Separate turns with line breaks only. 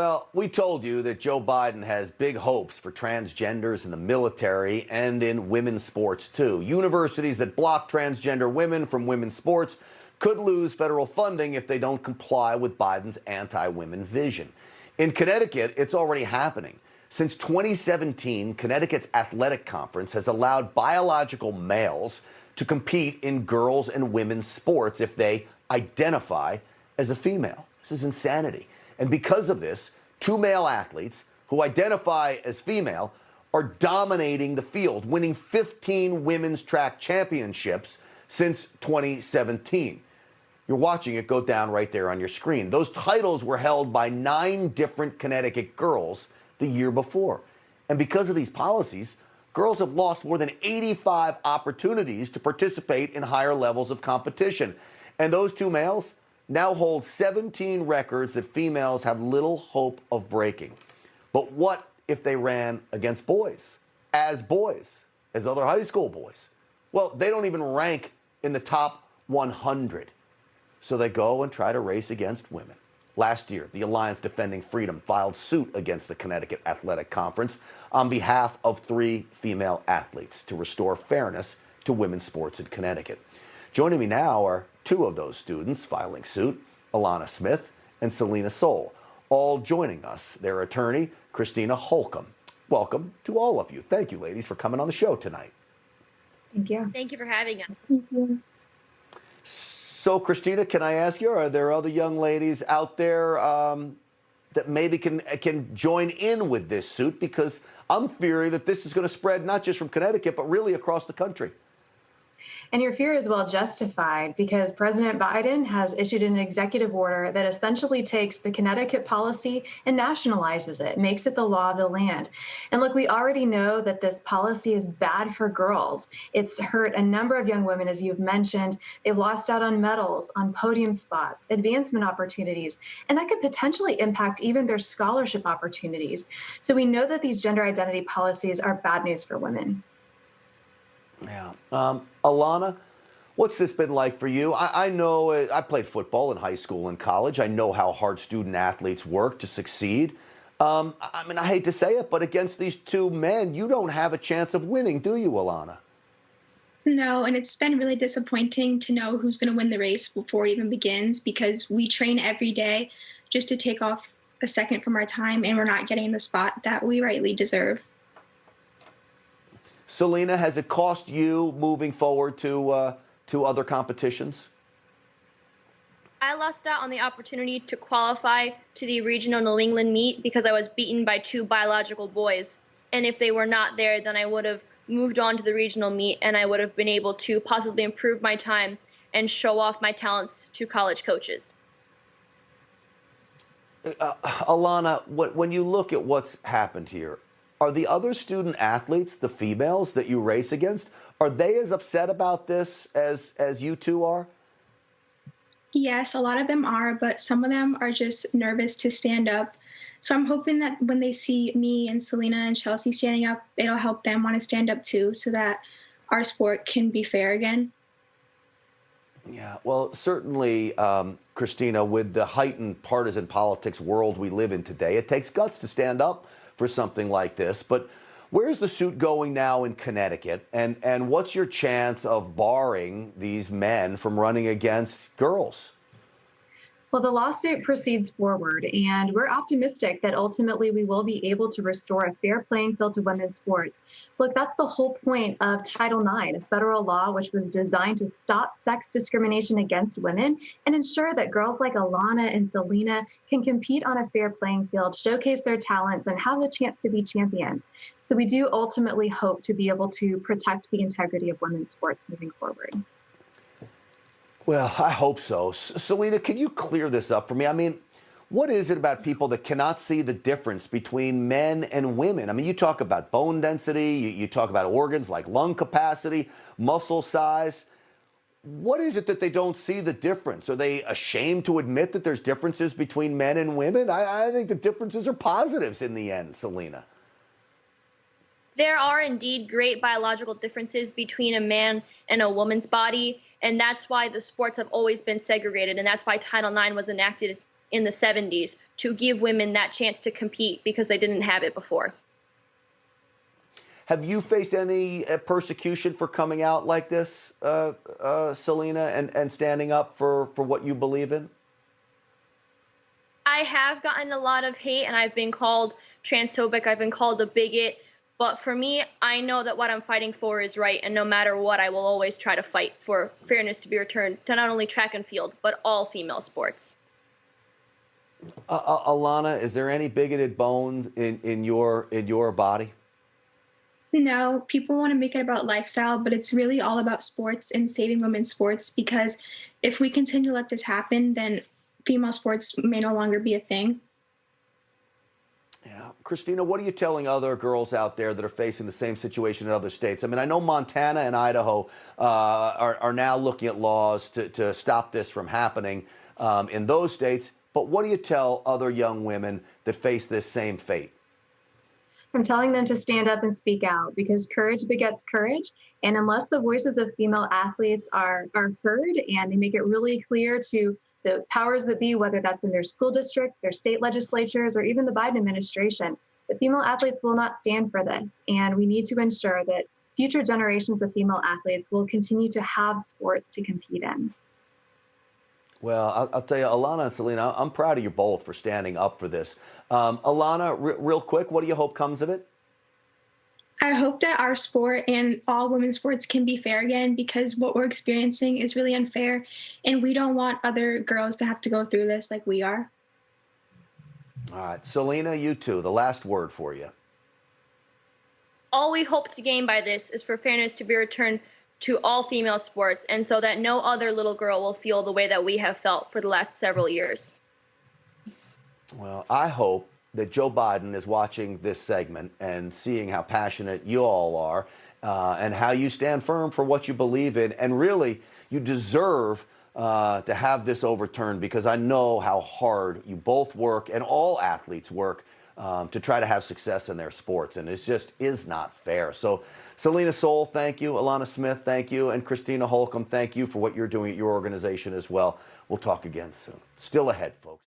Well, we told you that Joe Biden has big hopes for transgenders in the military and in women's sports, too. Universities that block transgender women from women's sports could lose federal funding if they don't comply with Biden's anti-women vision. In Connecticut, it's already happening. Since 2017, Connecticut's athletic conference has allowed biological males to compete in girls' and women's sports if they identify as a female. This is insanity. And because of this, two male athletes who identify as female are dominating the field, winning 15 women's track championships since 2017. You're watching it go down right there on your screen. Those titles were held by 9 different Connecticut girls the year before. And because of these policies, girls have lost more than 85 opportunities to participate in higher levels of competition. And those two males now hold 17 records that females have little hope of breaking. But what if they ran against boys, as other high school boys? Well, they don't even rank in the top 100. So they go and try to race against women. Last year, the Alliance Defending Freedom filed suit against the Connecticut Athletic Conference on behalf of 3 female athletes to restore fairness to women's sports in Connecticut. Joining me now are 2 of those students filing suit, Alana Smith and Selena Soul, all joining us. Their attorney, Christina Holcomb. Welcome to all of you. Thank you, ladies, for coming on the show tonight.
Thank you.
Thank you for having us.
Thank you.
So, Christina, can I ask you, are there other young ladies out there that maybe can join in with this suit? Because I'm fearing that this is going to spread not just from Connecticut, but really across the country.
And your fear is well justified because President Biden has issued an executive order that essentially takes the Connecticut policy and nationalizes it, makes it the law of the land. And look, we already know that this policy is bad for girls. It's hurt a number of young women, as you've mentioned. They've lost out on medals, on podium spots, advancement opportunities, and that could potentially impact even their scholarship opportunities. So we know that these gender identity policies are bad news for women.
Yeah. Alana, what's this been like for you? I know I played football in high school and college. I know how hard student athletes work to succeed. I mean, I hate to say it, but against these 2 men, you don't have a chance of winning, do you, Alana?
No, and it's been really disappointing to know who's going to win the race before it even begins because we train every day just to take off a second from our time, and we're not getting the spot that we rightly deserve.
Selena, has it cost you moving forward to other competitions?
I lost out on the opportunity to qualify to the regional New England meet because I was beaten by 2 biological boys. And if they were not there, then I would have moved on to the regional meet and I would have been able to possibly improve my time and show off my talents to college coaches.
Alana, when you look at what's happened here, are the other student athletes, the females that you race against, are they as upset about this as you 2 are?
Yes, a lot of them are, but some of them are just nervous to stand up. So I'm hoping that when they see me and Selena and Chelsea standing up, it'll help them want to stand up too so that our sport can be fair again.
Yeah, well, certainly, Christina, with the heightened partisan politics world we live in today, it takes guts to stand up for something like this. But where's the suit going now in Connecticut? And what's your chance of barring these men from running against girls?
Well, the lawsuit proceeds forward, and we're optimistic that ultimately we will be able to restore a fair playing field to women's sports. Look, that's the whole point of Title IX, a federal law which was designed to stop sex discrimination against women and ensure that girls like Alana and Selena can compete on a fair playing field, showcase their talents, and have the chance to be champions. So we do ultimately hope to be able to protect the integrity of women's sports moving forward.
Well, I hope so. Selena, can you clear this up for me? I mean, what is it about people that cannot see the difference between men and women? I mean, you talk about bone density, you talk about organs like lung capacity, muscle size. What is it that they don't see the difference? Are they ashamed to admit that there's differences between men and women? I think the differences are positives in the end, Selena.
There are indeed great biological differences between a man and a woman's body, and that's why the sports have always been segregated, and that's why Title IX was enacted in the 70s to give women that chance to compete because they didn't have it before.
Have you faced any persecution for coming out like this, Selena, and standing up for what you believe in?
I have gotten a lot of hate, and I've been called transphobic. I've been called a bigot. But for me, I know that what I'm fighting for is right, and no matter what, I will always try to fight for fairness to be returned to not only track and field, but all female sports.
Alana, is there any bigoted bones in your body?
No, people want to make it about lifestyle, but it's really all about sports and saving women's sports, because if we continue to let this happen, then female sports may no longer be a thing.
Yeah. Christina, what are you telling other girls out there that are facing the same situation in other states? I mean, I know Montana and Idaho are now looking at laws to stop this from happening in those states. But what do you tell other young women that face this same fate?
I'm telling them to stand up and speak out, because courage begets courage. And unless the voices of female athletes are heard and they make it really clear to the powers that be, whether that's in their school district, their state legislatures, or even the Biden administration, the female athletes will not stand for this. And we need to ensure that future generations of female athletes will continue to have sport to compete in.
Well, I'll tell you, Alana and Selena, I'm proud of you both for standing up for this. Alana, real quick, what do you hope comes of it?
I hope that our sport and all women's sports can be fair again, because what we're experiencing is really unfair, and we don't want other girls to have to go through this like we are.
All right. Selena, you too. The last word for you.
All we hope to gain by this is for fairness to be returned to all female sports, and so that no other little girl will feel the way that we have felt for the last several years.
Well, I hope that Joe Biden is watching this segment and seeing how passionate you all are and how you stand firm for what you believe in. And really, you deserve to have this overturned, because I know how hard you both work and all athletes work to try to have success in their sports. And it just is not fair. So, Selena Soule, thank you. Alana Smith, thank you. And Christina Holcomb, thank you for what you're doing at your organization as well. We'll talk again soon. Still ahead, folks.